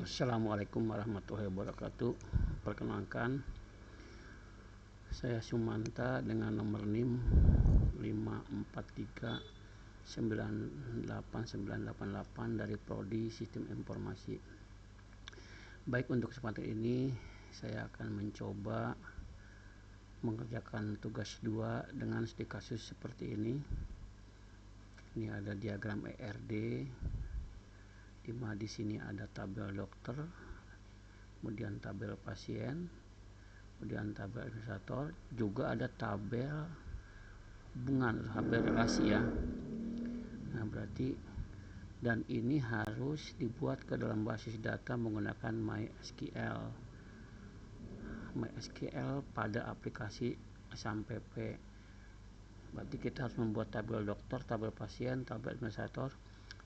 Assalamualaikum warahmatullahi wabarakatuh. Perkenalkan, saya Sumanta dengan nomor NIM 543989988 dari Prodi Sistem Informasi. Baik, untuk kesempatan ini saya akan mencoba mengerjakan tugas 2 dengan studi kasus seperti ini. Ini ada diagram ERD, di mana di sini ada tabel dokter, kemudian tabel pasien, kemudian tabel administrator, juga ada tabel hubungan, tabel relasi ya. Nah, berarti dan ini harus dibuat ke dalam basis data menggunakan MySQL pada aplikasi SAMPP. Berarti kita harus membuat tabel dokter, tabel pasien, tabel administrator,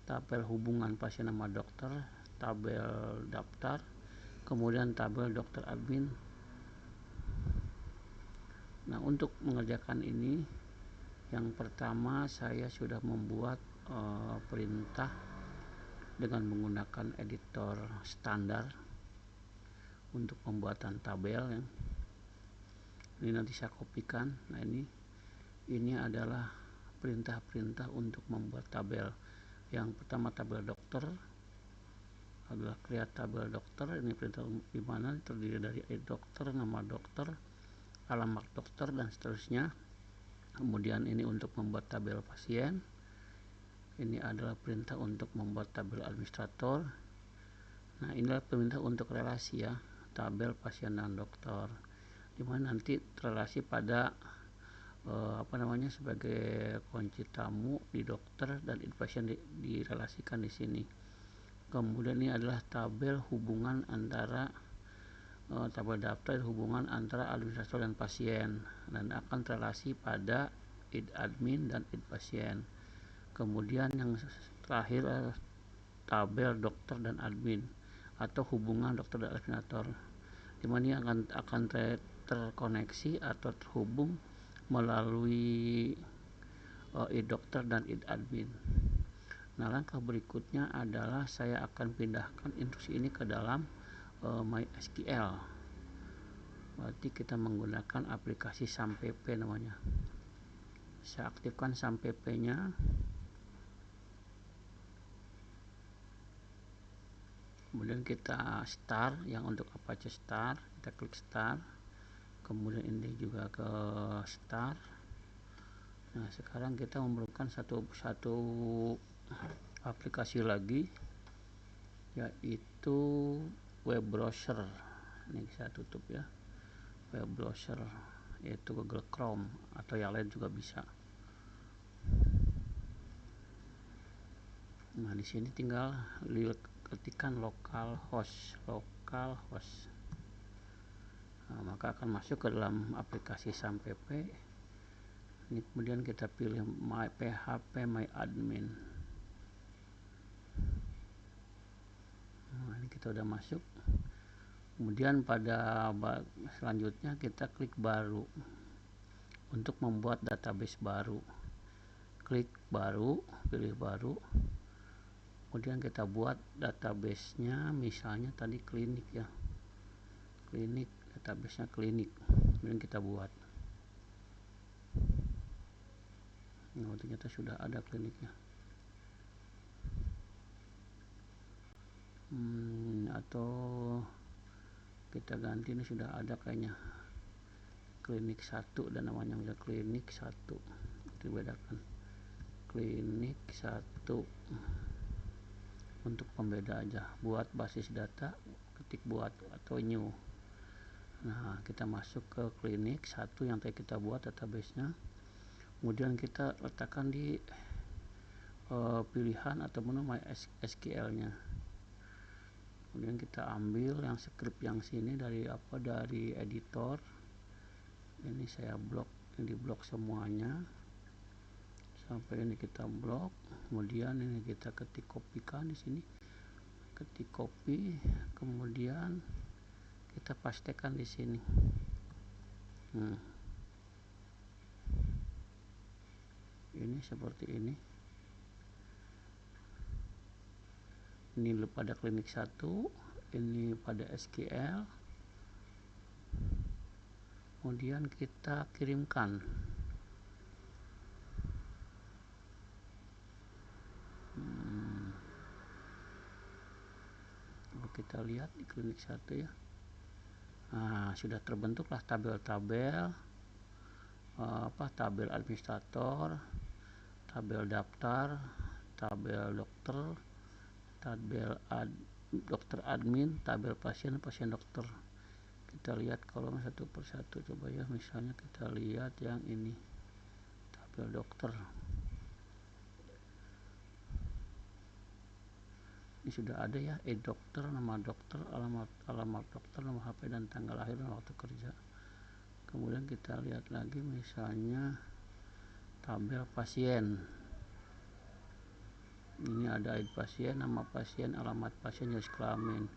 tabel hubungan pasien sama dokter, tabel daftar, kemudian tabel dokter admin. Nah, untuk mengerjakan ini, yang pertama saya sudah membuat perintah dengan menggunakan editor standar untuk pembuatan tabel ya. Ini nanti saya kopikan. Nah, ini adalah perintah-perintah untuk membuat tabel. Yang pertama tabel dokter adalah create tabel dokter. Ini perintah di mana terdiri dari dokter, nama dokter, alamat dokter, dan seterusnya. Kemudian ini untuk membuat tabel pasien. Ini adalah perintah untuk membuat tabel administrator. Nah, inilah perintah untuk relasi ya, tabel pasien dan dokter, di mana nanti relasi pada sebagai kunci tamu di dokter dan pasien direlasikan di sini. Kemudian ini adalah tabel hubungan antara tabel daftar hubungan antara administrator dan pasien, dan akan relasi pada id admin dan id pasien. Kemudian yang terakhir adalah tabel dokter dan admin atau hubungan dokter dan administrator, di mana ini akan terkoneksi atau terhubung melalui id dokter dan id admin. Nah, langkah berikutnya adalah saya akan pindahkan instruksi ini ke dalam MySQL. Berarti kita menggunakan aplikasi SAMPP namanya. Saya aktifkan SAMPP-nya. Kemudian kita start, yang untuk Apache start, kita klik start. Kemudian ini juga ke start. Nah, sekarang kita memerlukan satu aplikasi lagi, yaitu web browser. Ini saya tutup ya, web browser, yaitu Google Chrome atau yang lain juga bisa. Nah, di sini tinggal ketikkan localhost. Nah, maka akan masuk ke dalam aplikasi SAMPP. Ini kemudian kita pilih PHP My Admin. Nah, ini kita udah masuk. Kemudian pada selanjutnya kita klik baru untuk membuat database baru. Klik baru, pilih baru. Kemudian kita buat database-nya, misalnya tadi klinik ya. Klinik, database-nya klinik. Kemudian kita buat. Nah, ternyata sudah ada kliniknya. Atau kita ganti, ini sudah ada kayaknya. Klinik 1 dan namanya bisa klinik 1. Dibedakan. Klinik 1. Untuk pembeda aja. Buat basis data, ketik buat atau new. Nah, kita masuk ke klinik 1 yang tadi kita buat database-nya. Kemudian kita letakkan di pilihan atau menu MySQL-nya. Kemudian kita ambil yang script yang sini dari editor. Ini saya di blok semuanya. Sampai ini kita blok. Kemudian ini kita ketik kopikan di sini. Ketik copy, kemudian kita pastekan di sini. Ini seperti ini. Ini pada klinik 1, ini pada SQL, kemudian kita kirimkan. Kita lihat di klinik 1 ya. Nah, sudah terbentuklah tabel-tabel, tabel administrator, tabel daftar, tabel dokter, tabel dokter admin, tabel pasien dokter. Kita lihat kolom satu persatu, coba ya. Misalnya kita lihat yang ini, tabel dokter. Ini sudah ada ya, dokter, nama dokter, alamat dokter, nomor HP dan tanggal lahir dan waktu kerja. Kemudian kita lihat lagi misalnya tabel pasien. Ini ada ID pasien, nama pasien, alamat pasien, jenis kelamin.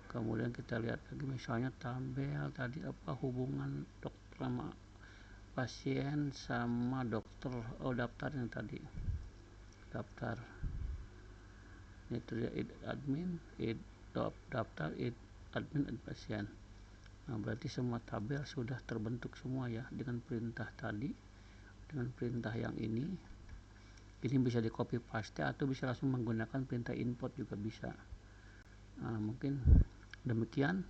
Kemudian kita lihat lagi misalnya tabel tadi hubungan dokter sama pasien sama dokter. Daftarnya tadi, daftar. Ini terlihat admin, daftar, admin, pasien. Nah, berarti semua tabel sudah terbentuk semua ya dengan perintah tadi, dengan perintah yang ini. Ini bisa di copy paste atau bisa langsung menggunakan perintah import juga bisa. Nah, mungkin demikian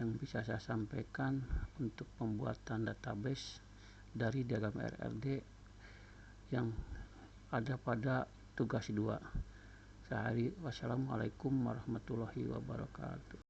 yang bisa saya sampaikan untuk pembuatan database dari diagram RRD yang ada pada tugas 2 sehari. Wassalamualaikum warahmatullahi wabarakatuh.